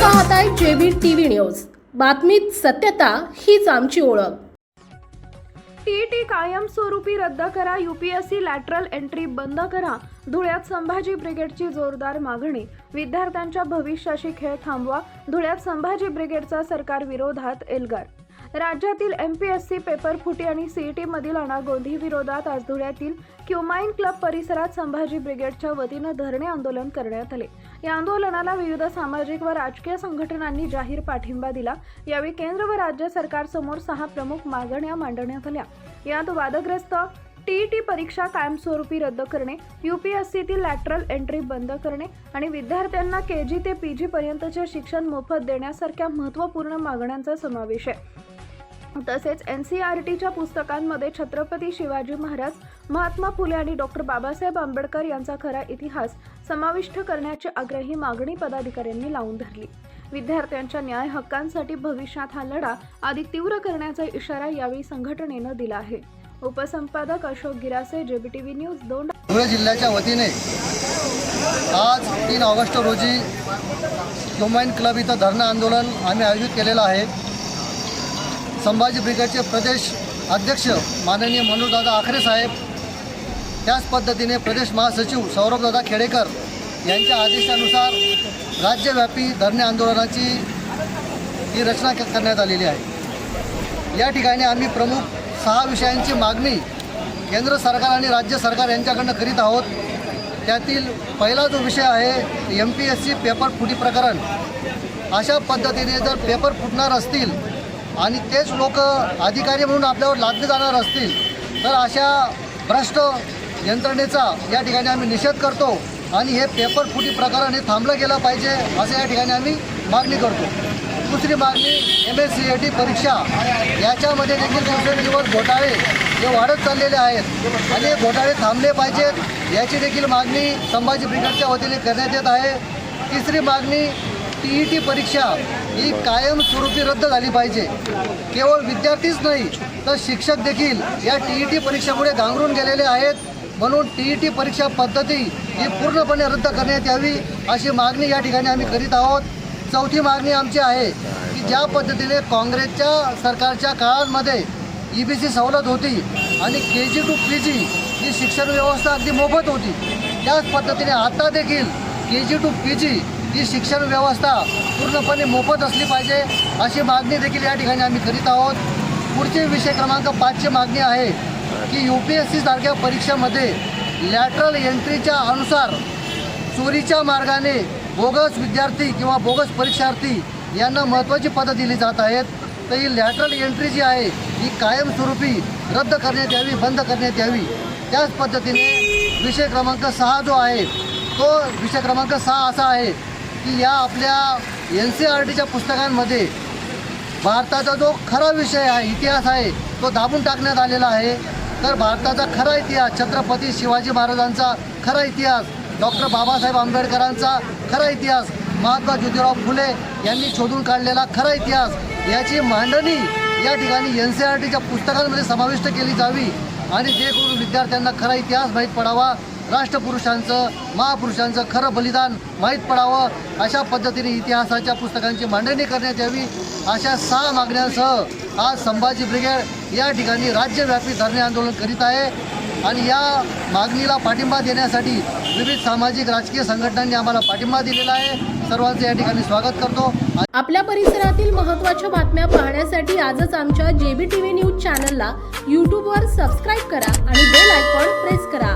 पाहताय JB TV news. बातमीत सत्यता हीच आमची ओळख। टीईटी कायमस्वरूपी रद्द करा, यूपीएससी लॅटरल एंट्री बंद करा। धुळ्यात संभाजी ब्रिगेडची जोरदार मागणी। विद्यार्थ्यांच्या भविष्याशी खेळ थांबवा। धुळ्यात संभाजी ब्रिगेडचा सरकार विरोधात एल्गार। राज्यातील एमपीएससी पेपर फुटी आणि सीईटी मधील अनागोंदी विरोधात आज धुळ्यातील क्युमाइन क्लब परिसरात संभाजी ब्रिगेडच्या वतीने धरणे आंदोलन करण्यात आले। या आंदोलनाला विविध सामाजिक व राजकीय संघटनांनी जाहीर पाठिंबा दिला। यावेळी केंद्र व राज्य सरकारसमोर 6 प्रमुख मागण्या मांडण्यात आल्या। यात वादग्रस्त टीईटी परीक्षा कायमस्वरूपी रद्द करणे, यूपीएससीतील लॅटरल एंट्री बंद करणे आणि विद्यार्थ्यांना केजी ते पीजी पर्यंतचे शिक्षण मोफत देण्यासारख्या महत्त्वपूर्ण मागण्यांचा समावेश आहे। तसेच एनसीईआरटीच्या पुस्तकांमध्ये छत्रपती शिवाजी महाराज, महात्मा फुले आणि डॉक्टर बाबासाहेब आंबेडकर यांचा खरा इतिहास समाविष्ट करण्याची आग्रही मागणी पदाधिकाऱ्यांनी लावून धरली। विद्यार्थ्यांच्या न्याय हक्कांसाठी भविष्यात हा लढा अधिक तीव्र करण्याचा इशारा यावेळी संघटनेनं दिला आहे। उपसंपादक अशोक गिरासे, जेबीटीव्ही न्यूज, दोंडा। धुळे जिल्ह्याच्या वतीने आज 3 ऑगस्ट रोजी क्युमाइन क्लब इथं धरणं आंदोलन आम्ही आयोजित केलेलं आहे। संभाजी ब्रिगेडचे प्रदेश अध्यक्ष माननीय मनोजदादा आखरे साहेब, त्याच पद्धतीने प्रदेश महासचिव सौरभदादा खेडेकर यांच्या आदेशानुसार राज्यव्यापी धरणे आंदोलनाची ही रचना करण्यात आलेली आहे। या ठिकाणी आम्ही प्रमुख 6 विषयांची मागणी केंद्र सरकार आणि राज्य सरकार यांच्याकडनं करीत आहोत। त्यातील पहिला जो विषय आहे एमपीएससी पेपर फुटी प्रकरण। अशा पद्धतीने जर पेपर फुटणार असतील आणि तेच लोक अधिकारी म्हणून आपल्यावर लादले जाणार असतील तर अशा भ्रष्ट यंत्रणेचा या ठिकाणी आम्ही निषेध करतो आणि हे पेपर फुटी प्रकरण हे थांबलं गेलं पाहिजे असं या ठिकाणी आम्ही मागणी करतो। दुसरी मागणी MSCET परीक्षा, याच्यामध्ये देखील दिवसेंदिवस घोटाळे हे वाढत चाललेले आहेत आणि हे घोटाळे थांबले पाहिजेत याची देखील मागणी संभाजी ब्रिगेडच्या वतीने करण्यात येत आहे। तिसरी मागणी टीईटी परीक्षा ही कायमस्वरूपी रद्द झाली पाहिजे। केवळ विद्यार्थीच नाही तर शिक्षक देखील या टीईटी परीक्षेमुळे गांगरून गेलेले आहेत, म्हणून टीईटी परीक्षा पद्धती ही पूर्णपणे रद्द करण्यात यावी अशी मागणी या ठिकाणी आम्ही करीत आहोत। चौथी मागणी आमची आहे की ज्या पद्धतीने काँग्रेसच्या सरकारच्या काळामध्ये EBC सवलत होती आणि KG to PG ही शिक्षण व्यवस्था अगदी मोफत होती, त्याच पद्धतीने आता देखील KG to PG ही शिक्षण व्यवस्था पूर्णपणे मोफत असली पाहिजे अशी मागणी देखील या ठिकाणी आम्ही करीत आहोत। पुढचे विषय क्रमांक 5ची मागणी आहे की UPSC सारख्या परीक्षेमध्ये लॅटरल एंट्रीच्या अनुसार चोरीच्या मार्गाने बोगस विद्यार्थी किंवा बोगस परीक्षार्थी यांना महत्त्वाची पदं दिली जात आहेत, तर ही लॅटरल एंट्री जी आहे ही कायमस्वरूपी रद्द करण्यात यावी, बंद करण्यात यावी। त्याच पद्धतीने विषय क्रमांक 6 जो आहे तो विषय क्रमांक 6 असा आहे की या आपल्या NCERTच्या पुस्तकांमध्ये भारताचा जो खरा विषय आहे, इतिहास आहे, तो दाबून टाकण्यात आलेला आहे। तर भारताचा खरा इतिहास, छत्रपती शिवाजी महाराजांचा खरा इतिहास, डॉक्टर बाबासाहेब आंबेडकरांचा खरा इतिहास, महात्मा ज्योतिराव फुले यांनी शोधून काढलेला खरा इतिहास याची मांडणी या ठिकाणी NCERTच्या पुस्तकांमध्ये समाविष्ट केली जावी आणि जे करून विद्यार्थ्यांना खरा इतिहास माहीत पडावा, राष्ट्रपुरुषांचं, महापुरुषांचं खरं बलिदान माहीत पडावं अशा पद्धतीने इतिहासाच्या पुस्तकांची मांडणी करण्यात यावी। अशा 6 मागण्यांसह आज संभाजी ब्रिगेड या ठिकाणी राज्यव्यापी धरणे आंदोलन करीत आहे आणि या मागणीला पाठिंबा देण्यासाठी विविध सामाजिक राजकीय संघटनांनी आम्हाला पाठिंबा दिलेला आहे। सर्वांचे या ठिकाणी स्वागत करतो। आपल्या परिसरातील महत्त्वाच्या बातम्या पाहण्यासाठी आजच आमच्या जेबीटीव्ही न्यूज चॅनलला YouTubeवर सबस्क्राईब करा आणि बेल आयकॉन प्रेस करा।